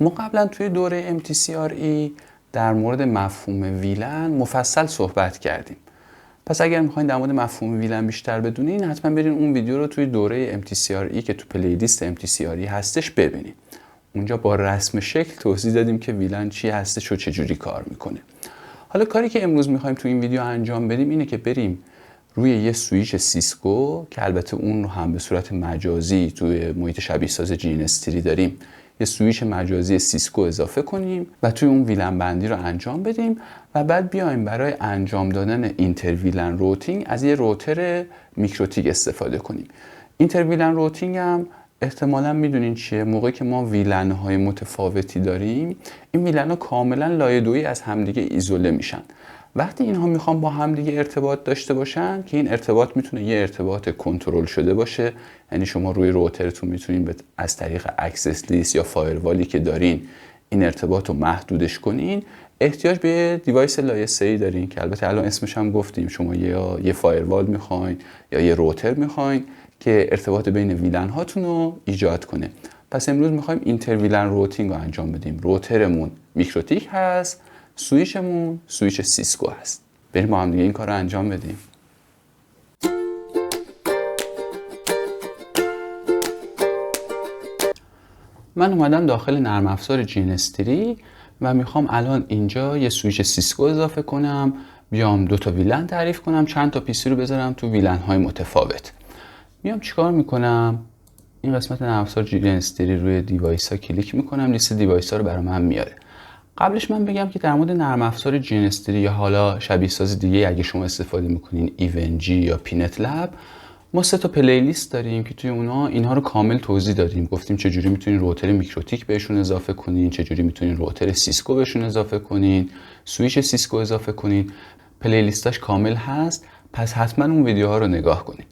ما قبلا توی دوره MTCRE در مورد مفهوم ویلن مفصل صحبت کردیم. پس اگر میخواین در مورد مفهوم ویلن بیشتر بدونین حتما برین اون ویدیو رو توی دوره MTCRE که تو پلیلیست MTCRE هستش ببینید. اونجا با رسم شکل توضیح دادیم که ویلن چی هستش و چجوری کار میکنه. حالا کاری که امروز میخوایم تو این ویدیو انجام بدیم اینه که بریم روی یه سویچ سیسکو که البته اون رو هم به صورت مجازی توی محیط شبیه ساز جینستری داریم، یه سویچ مجازی سیسکو اضافه کنیم و توی اون ویلن بندی رو انجام بدیم و بعد بیایم برای انجام دادن اینتر ویلن روتینگ از یه روتر میکروتیک استفاده کنیم. اینتر ویلن روتینگ هم احتمالاً میدونین چیه. موقعی که ما ویلن های متفاوتی داریم، این ویلن ها کاملا لایه‌دویی از همدیگه ایزوله میشن. وقتی اینها میخوان با همدیگه ارتباط داشته باشن که این ارتباط میتونه یه ارتباط کنترل شده باشه، یعنی شما روی روترتون میتونین از طریق اکسس لیست یا فایروالی که دارین این ارتباط رو محدودش کنین، احتیاج به دیوایس لایه 3 دارین که البته الان اسمش هم گفتیم. شما یا یه فایروال میخواین یا یه روتر میخواین که ارتباط بین ویلن هاتون رو ایجاد کنه. پس امروز میخوایم اینتر ویلن روتینگ رو انجام بدیم. روترمون میکروتیک هست، سویچمون سویچ سیسکو هست. بریم با هم دیگه این کار رو انجام بدیم. من اومدم داخل نرم افزار جینستری و میخوام الان اینجا یه سویچ سیسکو اضافه کنم، بیام 2 تا ویلن تعریف کنم، چند تا پیسی رو بذارم تو ویلن های متفاوت. میام چیکار میکنم؟ این قسمت نرم افزار جینستری روی دیوایس ها کلیک میکنم، لیست دیوایس ها رو برام میاره. قبلش من بگم که در مورد نرم افزار جینستری یا حالا شبیه ساز دیگه اگه شما استفاده میکنین ایونجی یا پینت لب، ما 3 تا پلیلیست داریم که توی اونها اینها رو کامل توضیح دادیم. گفتیم چجوری میتونین روتر میکروتیک بهشون اضافه کنین، چجوری میتونین روتر سیسکو بهشون اضافه کنین، سویچ سیسکو اضافه کنین. پلیلیستاش کامل هست، پس حتما اون ویدیوها رو نگاه کنین.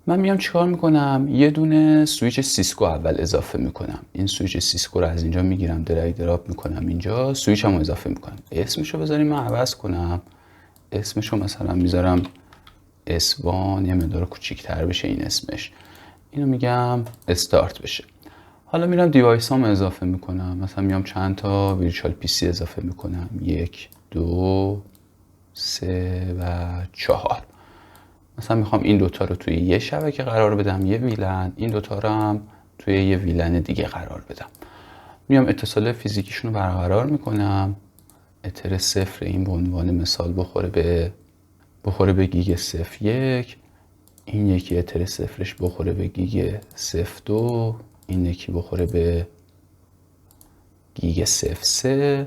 من میام چیکار میکنم؟ یه دونه سویچ سیسکو اول اضافه میکنم. این سویچ سیسکو رو از اینجا میگیرم، درگ دراپ میکنم اینجا، سویچ هم اضافه میکنم. اسمشو بذاریم من عوض کنم. اسمشو مثلا میذارم S1، یه مقدار کوچیک‌تر بشه این اسمش. اینو میگم استارت بشه. حالا میرم دیوایس هام اضافه میکنم. مثلا میام چند تا ویرچوال پی سی اضافه میکنم. 1 2 3 و 4. مثلا میخوام این دوتا رو توی یه شبکه قرار بدم، یه ویلن. این دوتا رو هم توی یه ویلن دیگه قرار بدم. میام اتصال فیزیکیشون رو برقرار میکنم. اتر 0 این به عنوان مثال بخوره به گیگ 01. این یکی اتر 0ش بخوره به گیگ 02. این یکی بخوره به گیگ 03.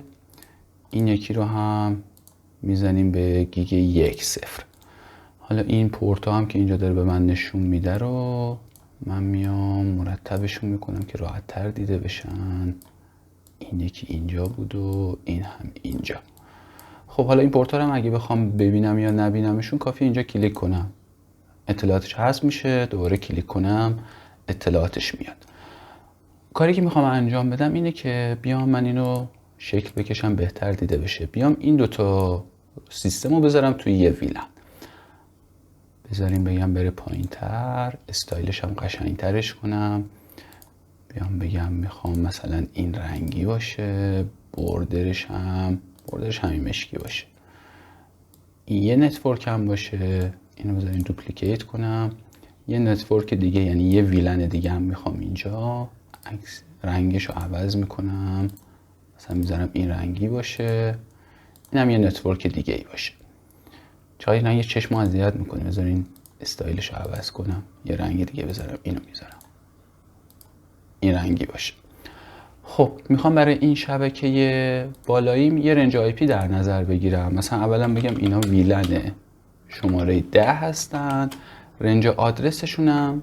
این یکی رو هم میزنیم به گیگ 10. حالا این پورت ها هم که اینجا داره به من نشون میده رو من میام مرتبشون میکنم که راحت تر دیده بشن. این یکی اینجا بود و این هم اینجا. خب حالا این پورت ها هم اگه بخوام ببینم یا نبینمشون کافی اینجا کلیک کنم، اطلاعاتش حذف میشه، دوباره کلیک کنم اطلاعاتش میاد. کاری که میخوام انجام بدم اینه که بیام من اینو شکل بکشم بهتر دیده بشه. بیام این دوتا سیستم رو بذارم توی یه ویلن، بذاریم بگم بره پایین تر، استایلش هم قشنگ ترش کنم. بیام بگم میخوام مثلا این رنگی باشه، بوردرش همین مشکی باشه. این یه نتورک هم باشه. اینو بذاریم دوپلیکیت کنم. یه نتورک دیگه یعنی یه ویلن دیگه هم میخوام اینجا، رنگش رو عوض میکنم. مثلا میذارم این رنگی باشه. این هم یه نتورک دیگه ای باشه. چای رنگ چشم اذیت میکنه، بذارین استایلش رو عوض کنم، یه رنگ دیگه بذارم، اینو میذارم این رنگی باشه. خب میخوام برای این شبکه بالاییم یه رنج آی پی در نظر بگیرم. مثلا اولا بگم اینا ویلن شماره 10 هستن، رنج آدرسشونم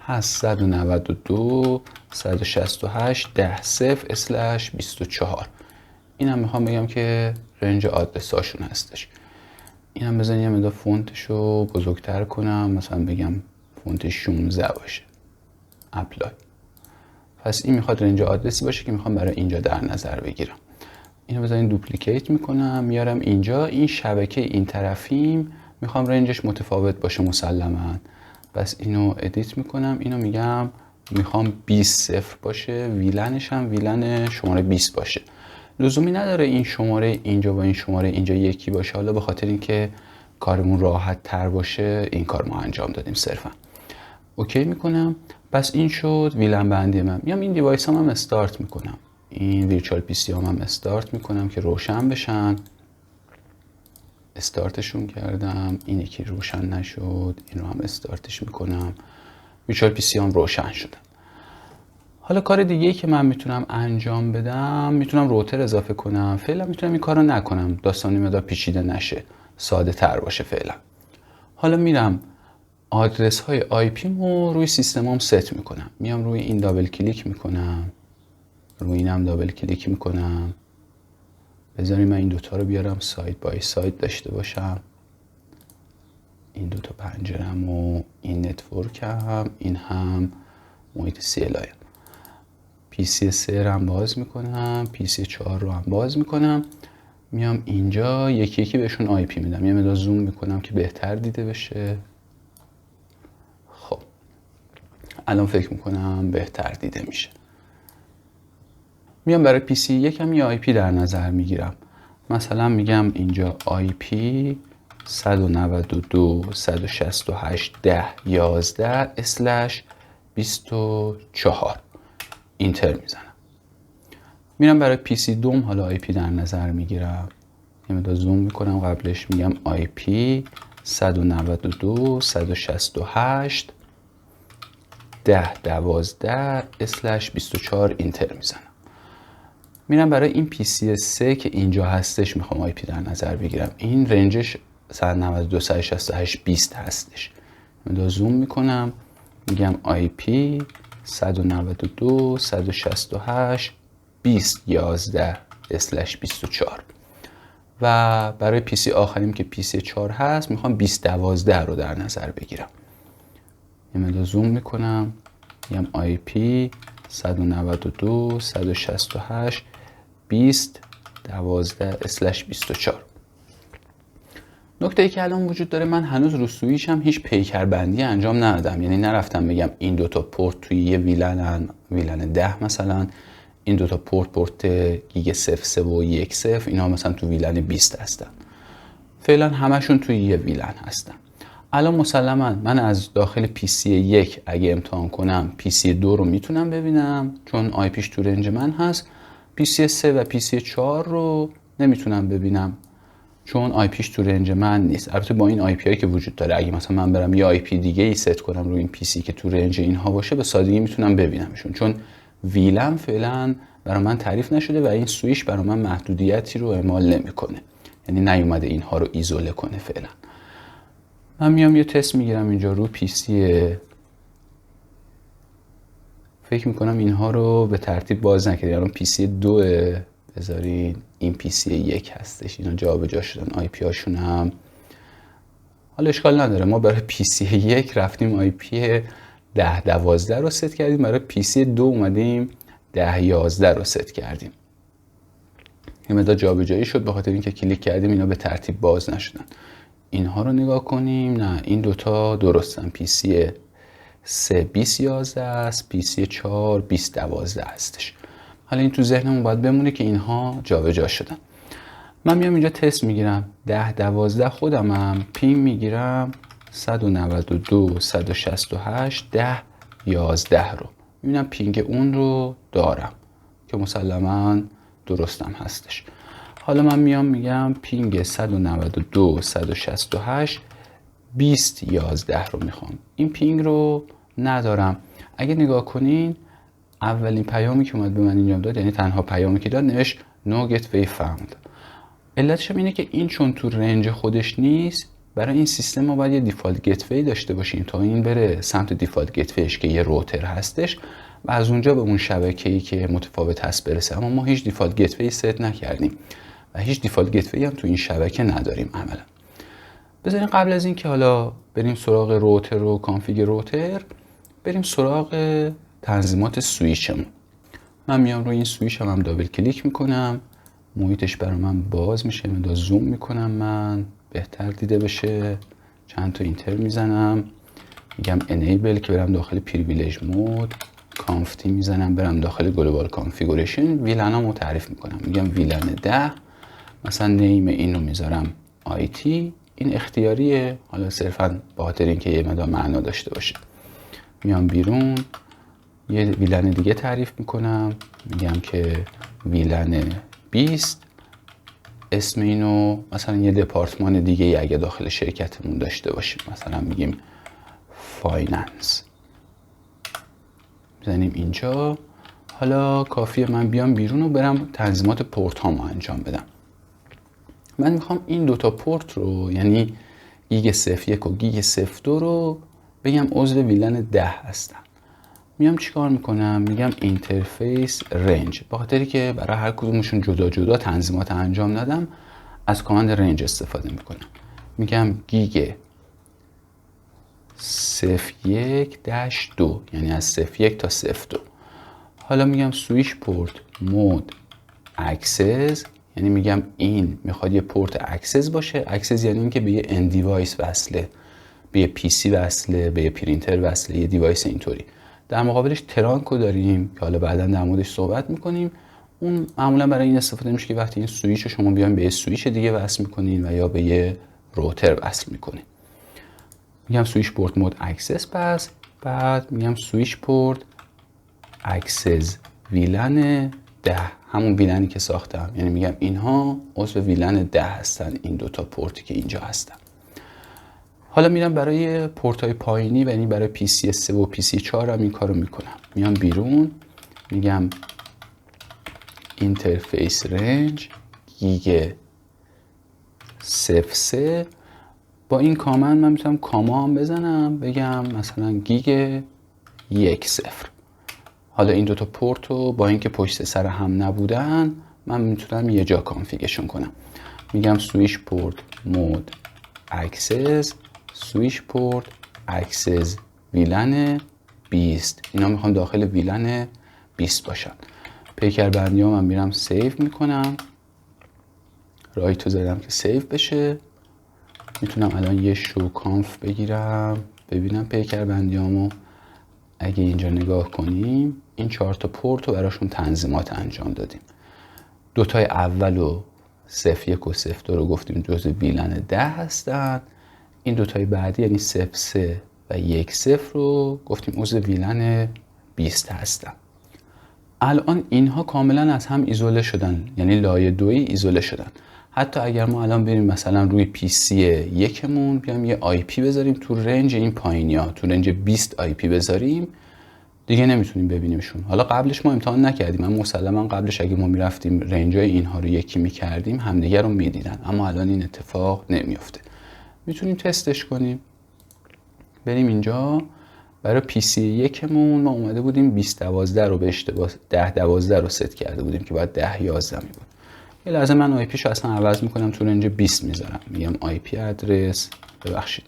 هست 192 168 10/24. اینم میخوام بگم که رنج آدرس هاشون هستش. اینم بزنیم یه مقدار فونتشو بزرگتر کنم، مثلا بگم فونت 16 باشه. اپلای. پس این میخواد رنج آدرسی باشه که میخوام برای اینجا در نظر بگیرم. اینو بزنیم دوپلیکیت میکنم، میارم اینجا. این شبکه این طرفیم میخوام رنجش متفاوت باشه مسلماً. پس اینو ادیت میکنم، اینو میگم میخوام 20 صفر باشه، ویلنش هم ویلن شماره 20 باشه. لزومی نداره این شماره اینجا با این شماره اینجا یکی باشه، حالا به خاطر اینکه کارمون راحت تر باشه این کار ما انجام دادیم صرفا. اوکی میکنم. پس این شد ویلن بندی من. میام این دیوایس هم استارت میکنم، این ویرچوال پی سی هم استارت میکنم که روشن بشن. استارتشون کردم، این یکی روشن نشد، این رو هم استارتش میکنم، ویرچوال پی سی هم روشن شدن. حالا کار دیگه ای که من میتونم انجام بدم، میتونم روتر اضافه کنم. فعلا میتونم این کار رو نکنم، داستانی مقدار پیچیده نشه، ساده تر باشه فعلا. حالا میرم آدرس های آی پی مو روی سیستمم ست میکنم. میام روی این دابل کلیک میکنم، روی اینم دابل کلیک میکنم. بذاریم من این دوتا رو بیارم ساید بای ساید داشته باشم. این دوتا پنجرم و این نتورکم، این هم محیط CLI. پی سی 3 رو هم باز میکنم، پی سی 4 رو هم باز میکنم. میام اینجا یکی یکی بهشون آی پی میدم، یه مقدار زوم میکنم که بهتر دیده بشه. خب الان فکر میکنم بهتر دیده میشه. میام برای پی سی یکم یه آی پی در نظر میگیرم. مثلا میگم اینجا آی پی 192.168.10.11/24 اینتر میزنم. میرم برای پی سی دوم حالا آی پی در نظر میگیرم، یه مقدار زوم میکنم، قبلش میگم آی پی 192.168.10.12/24 اینتر میزنم. میرم برای این پی سی 3 که اینجا هستش میخوام آی پی در نظر بگیرم. این رنجش 192.168.20 هستش. مقدار زوم میکنم، میگم آی پی 192.168.20.11/24 و برای پی سی آخریم که پی سی 4 هست میخوام 2012 رو در نظر بگیرم. یه مقدار زوم میکنم، میگم آی پی 192.168.20.12/24. نکته ای که الان وجود داره، من هنوز رو سویچ هم هیچ پیکربندی انجام ندادم. یعنی نرفتم بگم این دوتا پورت توی یه ویلن 10 مثلا، این دوتا پورت گیگ 03 و 10 اینا مثلا تو ویلن 20 هستن. فعلا همشون توی یه ویلن هستن. الان مسلما من از داخل پی سی 1 اگه امتحان کنم پی سی 2 رو میتونم ببینم چون آی پیش تو رنج من هست. پی سی 3 و پی سی 4 رو نمیتونم ببینم چون آی پیش تو رنج من نیست. البته با این آی پی هایی که وجود داره اگه مثلا من برم یه آی پی دیگه ای ست کنم روی این پی سی که تو رنج اینها باشه، به سادگی میتونم ببینمشون چون ویلن فعلا برای من تعریف نشده و این سویچ برای من محدودیتی رو اعمال نمیکنه، یعنی نیومده اینها رو ایزوله کنه. فعلا من میام یه تست میگیرم اینجا رو پی سی، فکر میکنم اینها رو به ترتیب باز نکردم. الان پی سی 2 بذارین، این پی سی 1 هستش، اینا جابجا شدن آی پی هاشون هم. حالا اشکال نداره، ما برای پی سی 1 رفتیم آی پی 10.12 رو ست کردیم، برای پی سی 2 اومدیم 10.11 رو ست کردیم. یه مقدار جابجایی شد به خاطر اینکه کلیک کردیم اینا به ترتیب باز نشدن. اینها رو نگاه کنیم، نه این دوتا درستن. پی سی 3 20.11 است، پی سی 4 20.12 هستش. حالا این تو ذهنمون باید بمونه که اینها جابجا شدن. من میام اینجا تست میگیرم 10.12 خودمم پینگ میگیرم 192.168.10.11 رو میبینم پینگ اون رو دارم که مسلما درستم هستش. حالا من میام میگم پینگ 192.168.20.11 رو میخوام. این پینگ رو ندارم. اگه نگاه کنین اولین پیامی که اومد به من اینجا داد، یعنی تنها پیامی که داد، نوشت No Gateway Found. علتش اینه که این چون تو رنج خودش نیست، برای این سیستم ما باید یه دیفالت گتوی داشته باشیم تا این بره سمت دیفالت گتویش که یه روتر هستش و از اونجا به اون شبکه‌ای که متفاوت هست برسه. اما ما هیچ دیفالت گتوی ست نکردیم و هیچ دیفالت گتوی هم تو این شبکه نداریم عملا. بذارین قبل از این که حالا بریم سراغ روتر و کانفیگ روتر، بریم سراغ تنظیمات سویچمون. من میام روی این سویچ هم دابل کلیک میکنم، محیطش برای من باز میشه، من زوم میکنم من بهتر دیده بشه، چند تا اینتر میزنم، میگم انیبل که برم داخل پریویلیج مود، کانفتی میزنم، برم داخل گلوبال کانفیگوریشن، ویلنامو تعریف میکنم. میگم ویلن 10، مثلا نیم اینو میذارم آیتی. این اختیاریه، حالا صرفا به خاطر اینکه یه مقدار معنا داشته باشه. میام بیرون یه ویلن دیگه تعریف میکنم، میگم که ویلن 20، اسم اینو مثلا یه دپارتمان دیگه ای اگه داخل شرکتمون داشته باشیم، مثلا میگیم فایننس، میزنیم اینجا. حالا کافیه من بیام بیرون و برم تنظیمات پورت هامو انجام بدم. من میخوام این دوتا پورت رو، یعنی گیگ 01 و گیگ 02 رو بگم عضو ویلن 10 هستن. میام چیکار میکنم؟ میگم اینترفیس رنج، به خاطری که برای هر کدومشون جدا جدا تنظیمات انجام ندم، از کامند رنج استفاده میکنم. میگم گیگ 01-2، یعنی از 01 تا 02. حالا میگم سویچ پورت مود اکسس، یعنی میگم این میخواد یه پورت اکسس باشه. اکسس یعنی اینکه به یه ان دیوایس وصله، به یه پی سی وصله، به یه پرینتر وصله، یه دیوایس اینطوری. در مقابلش ترانکو داریم که حالا بعدا در موردش صحبت میکنیم. اون معمولا برای این استفاده میشه که وقتی این سویچ رو شما بیاین به یه سویچ دیگه وصل میکنین و یا به یه روتر وصل میکنین. میگم سویچ پورت مود اکسس، پس بعد میگم سویچ پورت اکسس ویلن 10، همون ویلنی که ساختم. یعنی میگم اینها عضو ویلن 10 هستن، این دوتا پورتی که اینجا هستن. حالا میرم برای پورت های پایینی و یعنی برای پی سی 3 و پی سی 4 هم این کارو میکنم. میام بیرون میگم اینترفیس رنج گیگ 03. با این کامند من میتونم کاما هم بزنم، بگم مثلا گیگ 10. حالا این دوتا پورت رو با اینکه پشت سر هم نبودن من میتونم یه جا کانفیگشن کنم. میگم سویچ پورت مود اکسس، سویچ پورت اکسس ویلن 20. اینا میخوام داخل ویلن 20 باشن. پیکر بندی ها من میرم سیو میکنم، رایتو زدم که سیو بشه. میتونم الان یه شو کانف بگیرم ببینم پیکر بندی هامو. اگه اینجا نگاه کنیم این 4 تا پورت رو براشون تنظیمات انجام دادیم. دوتای اول و 01 و 02 رو گفتیم جزء ویلن 10 هستن. این دوتای بعدی یعنی 03 و 10 رو گفتیم عضو ویلن 20 هستن. الان اینها کاملا از هم ایزوله شدن، یعنی لایه دویی ایزوله شدن. حتی اگر ما الان بریم مثلا روی پی سی یکمون بیام یه آی پی بذاریم تو رنج این پایینی ها، تو رنج 20 آی پی بذاریم، دیگه نمیتونیم ببینیمشون. حالا قبلش ما امتحان نکردیم، اما مسلما قبلش اگه ما میرفتیم رنجای اینها رو یکی میکردیم همدیگه رو میدیدن، اما الان این اتفاق نمیفته. میتونیم تستش کنیم. بریم اینجا برای پی سی یکمون ما اومده بودیم 2012 رو به اشتباه 1012 رو ست کرده بودیم که باید 1011 می بود. یه لحظه من آی پیشو اصلا عوض میکنم، تو رنج 20 میذارم. میگم آی پی ادرس، ببخشید،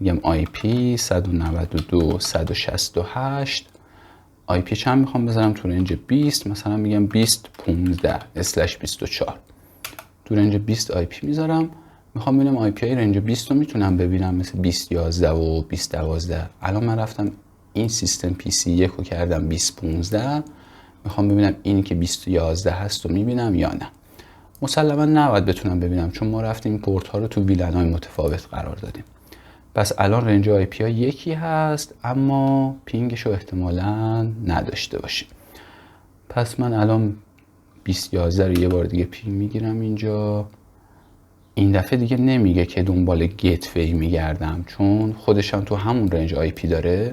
میگم آی پی 192 168. آی پی چند میخوام بذارم؟ تو رنج 20، مثلا میگم 2015/24. تو رنج 20 آی پی میذارم. میخوام ببینم آی پی های رنج 20 رو میتونم ببینم، مثل 2011 و 2012. الان من رفتم این سیستم پی سی 1 رو کردم 2015. میخوام ببینم اینی که 2011 هست رو میبینم یا نه. مسلما نباید بتونم ببینم، چون ما رفتیم پورت ها رو تو ویلن های متفاوت قرار دادیم. پس الان رنج آی پی ها یکی هست، اما پینگش رو احتمالاً نداشته باشیم. پس من الان 2011 رو یه بار دیگه پینگ میگیرم اینجا. این دفعه دیگه نمیگه که دنبال گیتوی میگردم، چون خودشم تو همون رنج آی پی داره.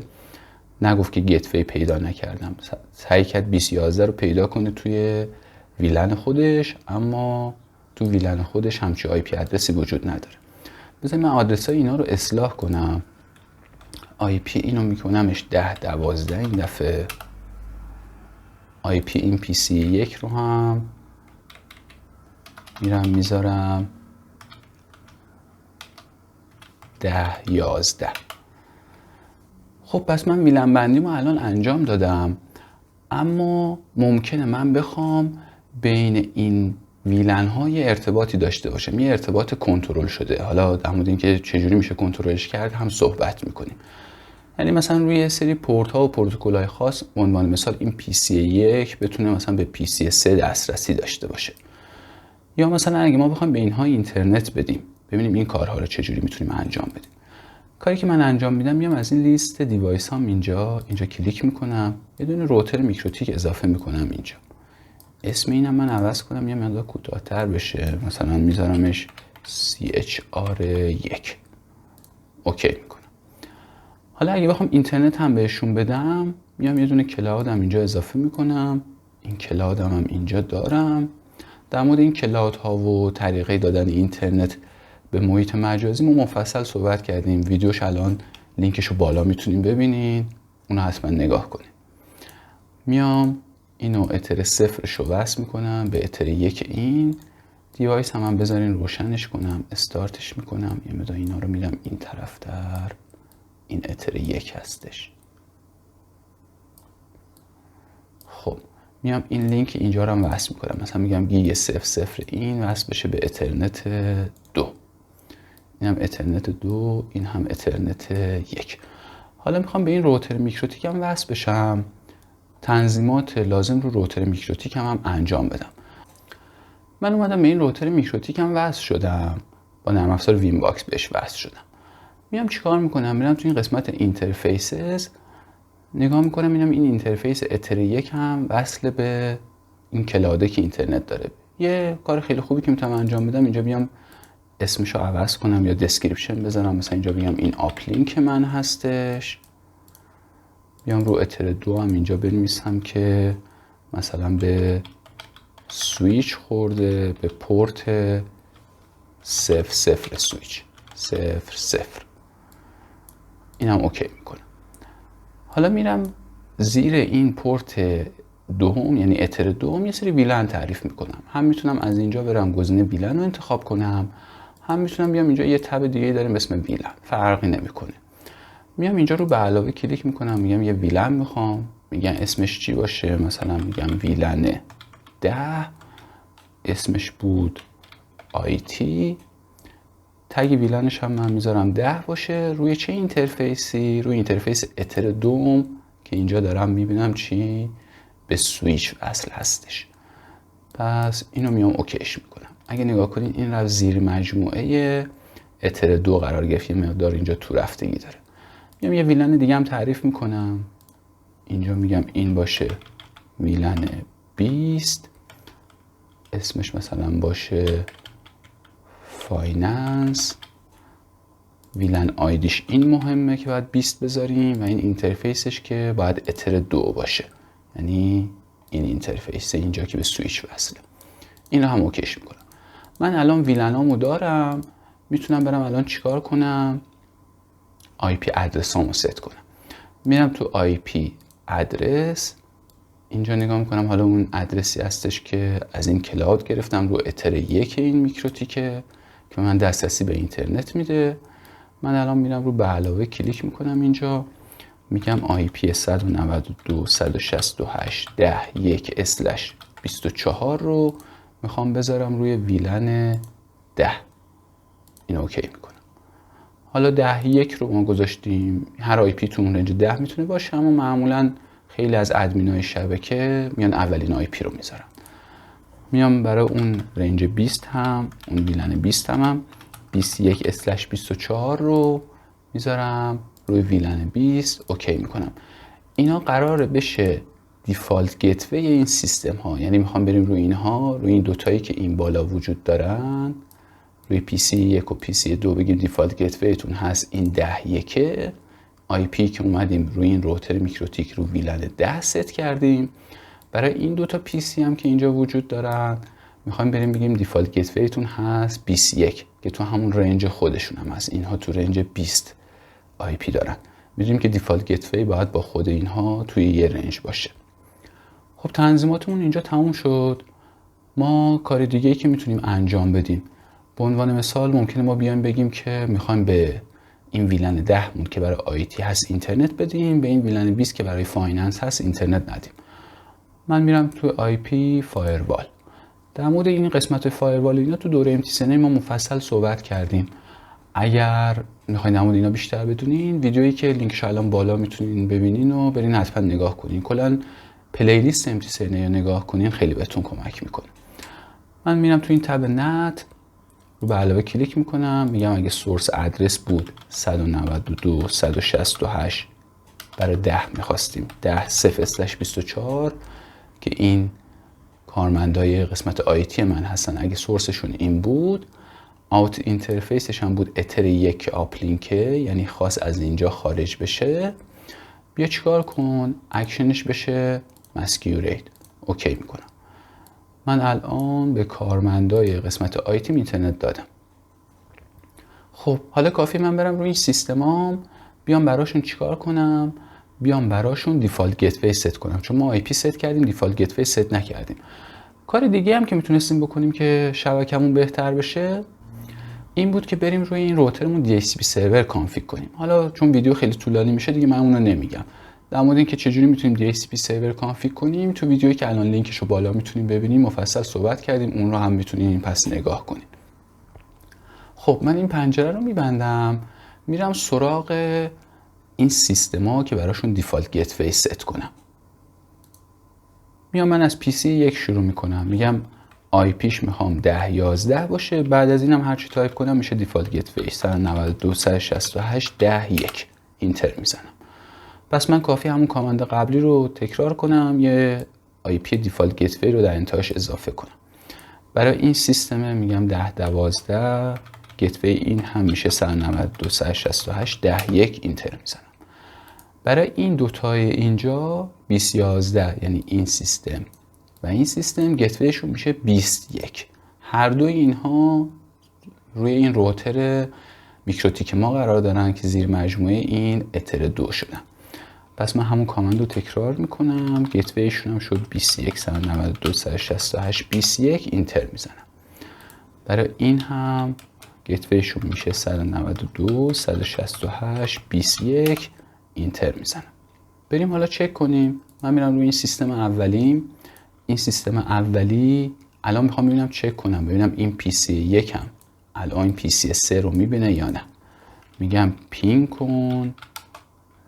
نگفت که گیتوی پیدا نکردم، سعی کرد 2011 رو پیدا کنه توی ویلن خودش، اما تو ویلن خودش همچی آی پی ادرسی وجود نداره. بذارید من آدرس های اینا رو اصلاح کنم. آی پی اینو میکنمش 1012 این دفعه. آی پی این پی سی 1 رو هم میرم میذارم 1011. خب پس من ویلن بندیمو الان انجام دادم، اما ممکنه من بخوام بین این ویلن ها یه ارتباطی داشته باشم، یه ارتباط کنترل شده. حالا در مورد اینکه چجوری میشه کنترلش کرد هم صحبت میکنیم. یعنی مثلا روی یه سری پورت ها و پروتکل های خاص به عنوان مثال این PC1 بتونه مثلا به PC3 دسترسی داشته باشه. یا مثلا اگه ما بخوایم به اینها اینترنت بدیم، ببینیم این کارها رو چجوری میتونیم انجام بدیم. کاری که من انجام میدم، میام از این لیست دیوایس هام اینجا کلیک میکنم، یه دونه روتر میکروتیک اضافه میکنم اینجا. اسم اینم من عوض کنم یه مقدار کوتاه‌تر بشه، مثلا میذارمش CHR1. اوکی میکنم. حالا اگه بخوام اینترنت هم بهشون بدم، میام یه دونه کلاودم اینجا اضافه میکنم. این کلاودم هم اینجا دارم. در مورد این کلاود ها و طریقه دادن اینترنت به محیط مجازی ما مفصل صحبت کردیم. ویدیوش الان لینکشو بالا میتونیم ببینین، اونو حتما نگاه کنیم. میام اینو اتر 0 رو وصل میکنم به اتر 1. این دیوایس هم بذارین روشنش کنم، استارتش میکنم، یه مقدار اینا رو میرم این طرفتر. این اتر 1 هستش. خب میام این لینک اینجا رو هم وصل میکنم، مثلا میگم گیگ 00 این وصل بشه به اترنت 2. این هم اترنت 2، این هم اترنت 1. حالا میخوام به این روتر میکروتیک هم وصل بشم، تنظیمات لازم رو روتر میکروتیک هم انجام بدم. من اومدم به این روتر میکروتیک هم وصل شدم، با نرم افزار وین باکس بهش وصل شدم. میام چیکار میکنم؟ میرم تو این قسمت اینترفیسز نگاه میکنم، اینم این اینترفیس اتر 1 هم وصل به این کلاده که اینترنت داره. یه کار خیلی خوبی که میتونم انجام بدم، اینجا بیام اسمشو عوض کنم یا دسکریپشن بذارم، مثلا اینجا بگم این آپ لینک من هستش. بیام رو اتر 2 هم اینجا بنویسم که مثلا به سویچ خورده، به پورت 00 سویچ 00. اینم اوکی میکنم. حالا میرم زیر این پورت دوم، یعنی اتر دوم، یه سری ویلن تعریف میکنم. هم میتونم از اینجا برم گزینه ویلن رو انتخاب کنم، هم میتونم بیام اینجا یه تب دیگه داریم به اسم ویلن، فرقی نمیکنه. میام اینجا رو به علاوه کلیک میکنم، میگم یه ویلن میخوام، میگم اسمش چی باشه، مثلا میگم ویلن 10، اسمش بود آیتی، تگ ویلنش هم من میذارم 10 باشه. روی چه اینترفیسی؟ روی اینترفیس اتر دوم که اینجا دارم میبینم چی؟ به سویچ وصل هستش. پس اینو میام اوکیش میکنم. اگه نگاه کنین این رو زیر مجموعه اتر 2 قرار گرفت، یه مقدار اینجا تو رفتگی داره. میام یه ویلن دیگه هم تعریف میکنم، اینجا میگم این باشه ویلن 20، اسمش مثلا باشه فایننس. ویلن آیدیش این مهمه که باید 20 بذاریم و این اینترفیسش که باید اتر 2 باشه، یعنی این اینترفیس اینجا که به سویچ وصله. این رو هم اوکیش میکنم. من الان ویلنامو دارم، میتونم برم الان چیکار کنم؟ آی پی ادرسامو ست کنم. میرم تو آی پی ادرس، اینجا نگاه میکنم، حالا اون ادرسی هستش که از این کلاود گرفتم رو اتر 1 این میکروتیکه که من دسترسی به اینترنت میده. من الان میرم رو به علاوه کلیک میکنم، اینجا میگم آی پی 192.168.10.1/24 رو میخوام بذارم روی ویلن 10. اینو اوکی میکنم. حالا 10.1 رو ما گذاشتیم، هر آی پی تو اون رنج 10 میتونه باشه، اما معمولا خیلی از ادمینای شبکه میان اولین آی پی رو میذارن. میام برای اون رنج 20 هم، اون ویلن 20 هم 21/24 رو میذارم روی ویلن 20. اوکی میکنم. اینا قراره بشه دیفالت گیتوی این سیستم ها، یعنی میخوام بریم روی اینها، روی این دوتایی که این بالا وجود دارن، روی PC1 و PC2 بگیم دیفالت گیتویتون هست این 10.1 آی پی که اومدیم روی این روتر میکروتیک رو ویلن 10 ست کردیم. برای این دوتا PC هم که اینجا وجود دارن میخوایم بریم بگیم دیفالت گیتویتون هست 21 که تو همون رنج خودشون هم هست. اینها تو رنج 20 آی پی دارن. میدونیم که دیفالت گیتوی باید با خود اینها توی یه رنج باشه. خب تنظیماتمون اینجا تموم شد. ما کار دیگه‌ای که میتونیم انجام بدیم، به عنوان مثال ممکنه ما بیایم بگیم که میخوایم به این ویلن 10 مون که برای آیتی هست اینترنت بدیم، به این ویلن 20 که برای فایننس هست اینترنت ندیم. من میرم تو آی پی فایروال. در مورد این قسمت فایروال اینا تو دوره MTSNA ما مفصل صحبت کردیم. اگر میخواین در مورد اینا بیشتر بدونین، ویدیویی که لینکش الان بالا میتونین ببینین و برین حتما نگاه کنین. کلا پلیلیست امتی سرنیا نگاه کنین خیلی بهتون کمک میکنه. من میرم تو این تب نت رو به علاوه کلیک میکنم، میگم اگه سورس ادرس بود 192.168 برای 10 میخواستیم 10.0/24 که این کارمندای قسمت آیتی من هستن، اگه سورسشون این بود، آوت اینترفیسش هم بود اتر 1 آپلینکه، یعنی خاص از اینجا خارج بشه، بیا چیکار کن اکشنش بشه مسکیوریت. اوکی میکنم. من الان به کارمندای قسمت آیتی اینترنت دادم. خب حالا کافی من برم روی این سیستمام، بیام براشون چیکار کنم؟ بیام براشون دیفالت گتوی ست کنم، چون ما آی پی ست کردیم دیفالت گتوی ست نکردیم. کار دیگه هم که میتونستیم بکنیم که شبکمون بهتر بشه این بود که بریم روی این روترمون دی اچ سی پی سرور کانفیگ کنیم. حالا چون ویدیو خیلی طولانی میشه دیگه من اونو نمیگم. در مورد اینکه چجوری میتونیم دی اچ سی پی سرور کانفیگ کنیم تو ویدیویی که الان لینکشو بالا میتونیم ببینیم مفصل صحبت کردیم، اون رو هم میتونین این پس نگاه کنید. خب من این پنجره رو میبندم، میرم سراغ این سیستما که براشون دیفالت گتوی ست کنم. میام من از پی سی 1 شروع میکنم، میگم آی پیش میخوام 10.11 باشه، بعد از اینم هر چی تایپ کنم میشه دیفالت گتوی 192.168.10.1 اینتر میزنم. پس من کافی همون کامند قبلی رو تکرار کنم، یه آی پی دیفالت گتوی رو در انتهاش اضافه کنم. برای این سیستم میگم 10.12 گتوی این هم میشه 192.168.10.1 اینتر میزنم. برای این دوتای اینجا 2011 یعنی این سیستم و این سیستم گتویشون میشه 21. هر دوی اینها روی این روتر میکروتیک ما قرار دارن که زیر مجموعه این اتر 2 شدن. پس من همون کامند رو تکرار میکنم، گتویشون هم شد 21 192.168.21 اینتر میزنم. برای این هم گتویشون میشه 192.168.21 اینتر میزنم. بریم حالا چک کنیم. من میرم روی این سیستم اولیم. این سیستم اولی الان میخوام ببینم چک کنم، ببینم این پی سی یکم الان این پی سی 3 رو میبینه یا نه. میگم پینگ کن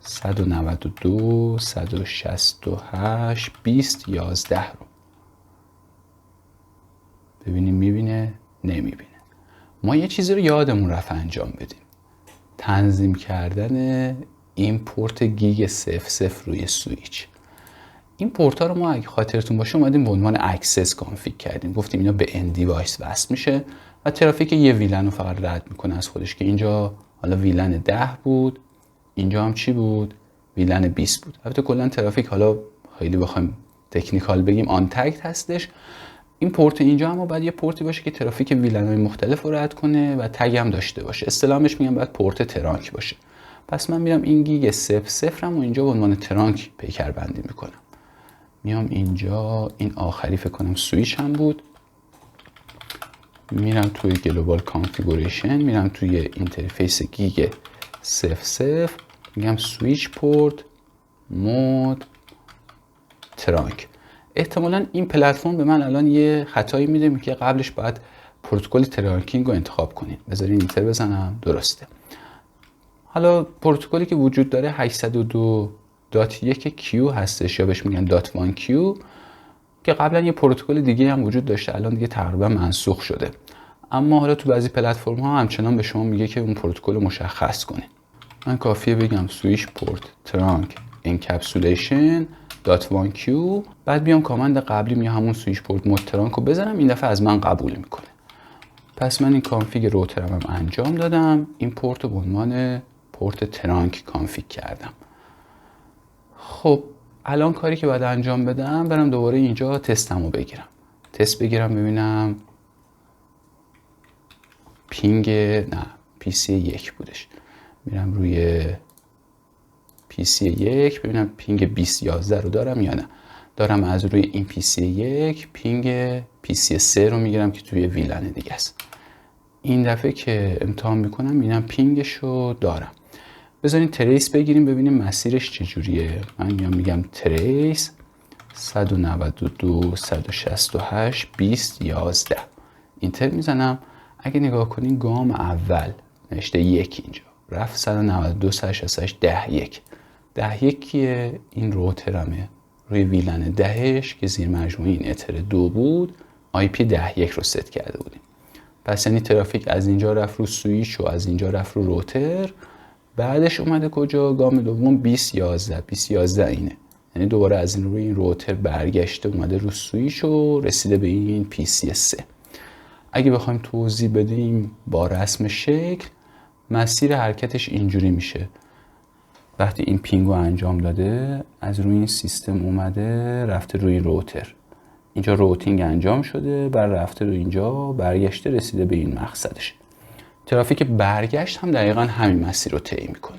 192.168.20.11 رو ببینیم میبینه نمیبینه. ما یه چیزی رو یادمون رفت انجام بدیم، تنظیم کردن این پورت گیگ 00 روی سویچ. این پورت ها رو ما اگه خاطرتون باشه اومدیم به عنوان اکسس کانفیگ کردیم، گفتیم اینا به ان دیوایس وصل میشه و ترافیک یه ویلن رو فقط رد میکنه از خودش، که اینجا حالا ویلن 10 بود، اینجا هم چی بود؟ ویلن 20 بود. البته کلا ترافیک حالا خیلی بخوایم تکنیکال بگیم آن تگد هستش. این پورت اینجا هم باید یه پورتی باشه که ترافیک ویلن‌های مختلف رو رد کنه و تگ هم داشته باشه. اصطلاحش میگم باید پورت ترانک باشه. پس من میرم این گیگ 00 رو اینجا به عنوان ترانک پیکر بندی میکنم. میام اینجا این آخری فکر کنم سویچ هم بود، میرم توی گلوبال کانفیگوریشن، میرم توی اینترفیس گیگ 00 میگم سویچ پورت مود ترانک. احتمالاً این پلتفرم به من الان یه خطایی میده که قبلش باید پروتکل ترانکینگ رو انتخاب کنید. بذارین اینتر بزنم، درسته. حالا پروتکلی که وجود داره 802.1q هستش یا بهش میگن .1q که قبلا یه پروتکل دیگه هم وجود داشته، الان دیگه تقریبا منسوخ شده. اما حالا تو بعضی پلتفرم ها همچنان به شما میگه که اون پروتکل رو مشخص کنید. من کافیه بگم سویچ پورت ترانک انکپسولیشن .1q، بعد بیام کامند قبلی میگه همون سویچ پورت مود ترانک رو بزنم، این دفعه از من قبول میکنه. پس من این کانفیگ روترم هم انجام دادم، این پورت رو به عنوان پورت ترانک کانفیگ کردم. خب الان کاری که باید انجام بدم برم دوباره اینجا تستمو بگیرم، تست بگیرم ببینم پینگ نه پی سی 1 بودش. میرم روی پی سی 1 ببینم پینگ 2011 رو دارم یا نه. دارم. از روی این پی سی 1 پینگ پی سی 3 رو میگیرم که توی ویلن دیگه است. این دفعه که امتحان میکنم میبینم پینگش رو دارم. بذارین تریس بگیریم ببینیم مسیرش چجوریه. من میگم تریس 192.168.20.11 اینتر میزنم. اگه نگاه کنین گام اول نوشته 1 اینجا، رفت 192.168.10.1. 10.1 کیه؟ این روترمه روی ویلن 10ش که زیر مجموعه این اتر 2 بود آی پی 10.1 رو ست کرده بودیم. پس یعنی ترافیک از اینجا رفت رو سویچ و از اینجا رفت رو روتر، بعدش اومده کجا؟ گام دوم 2011 اینه، یعنی دوباره از این روی این روتر برگشته اومده رو سویچ و رسیده به این پی سی 3. اگه بخوایم توضیح بدیم با رسم شکل، مسیر حرکتش اینجوری میشه. وقتی این پینگو انجام داده از روی این سیستم اومده رفته روی روتر، اینجا روتینگ انجام شده، بعد رفته رو اینجا برگشته رسیده به این مقصدش. ترافیک برگشت هم دقیقا همین مسیر رو طی میکنه.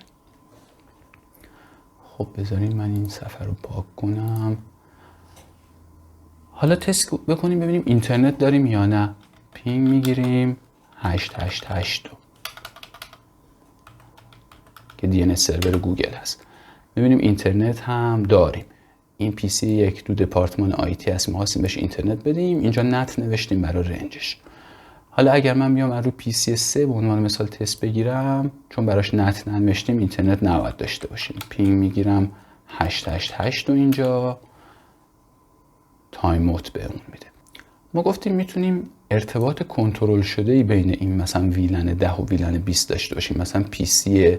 خب بذاریم من این صفحه رو پاک کنم. حالا تست بکنیم ببینیم اینترنت داریم یا نه. پینگ میگیریم 888 که دی ان اس سرور گوگل هست. ببینیم اینترنت هم داریم. این پی سی 1 دو دپارتمان آیتی هست، ما خواستیم بهش اینترنت بدیم. اینجا نت نوشتیم برای رنجش. حالا اگر من بیام از رو پی سی 3 به عنوان مثال تست بگیرم، چون براش نت ننوشتیم اینترنت نباید داشته باشیم. پینگ میگیرم 888 و اینجا تایم اوت بهمون میده. ما گفتیم میتونیم ارتباط کنترل شده‌ای بین این مثلا ویلن 10 و ویلن 20 داشته باشیم. مثلا پی سی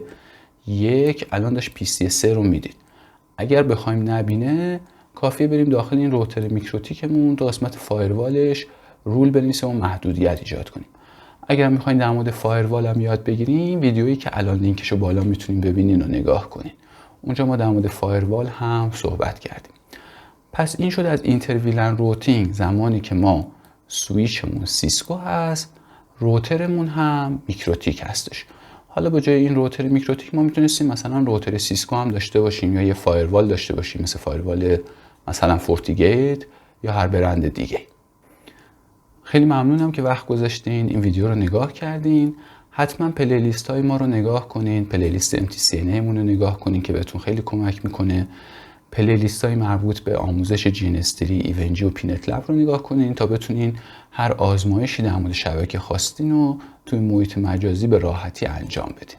1 الان داشت پی سی 3 رو میدید. اگر بخوایم نبینه کافیه بریم داخل این روتر میکروتیکمون، تا قسمت فایروالش رول بنویسیم و محدودیت ایجاد کنیم. اگر میخواین در مورد فایروال هم یاد بگیریم، ویدیویی که الان لینکشو بالا میتونین ببینین و نگاه کنین. اونجا ما در مورد فایروال هم صحبت کردیم. پس این شد از اینتر ویلن روتینگ. زمانی که ما سویچمون سیسکو هست، روترمون هم میکروتیک هستش. حالا با جای این روتر میکروتیک ما میتونستیم مثلا روتر سیسکو هم داشته باشیم یا یه فایروال داشته باشیم، مثل فایروال مثلا فورتیگیت یا هر برند دیگه. خیلی ممنونم که وقت گذاشتین این ویدیو رو نگاه کردین. حتما پلیلیست های ما رو نگاه کنین، پلیلیست MTCNA مون رو نگاه کنین که بهتون خیلی کمک میکنه. پلیلیست های مربوط به آموزش جینستری، ایونجی و پینت لب رو نگاه کنین تا بتونین هر آزمایشی در مورد شبکه خواستین و توی محیط مجازی به راحتی انجام بدین.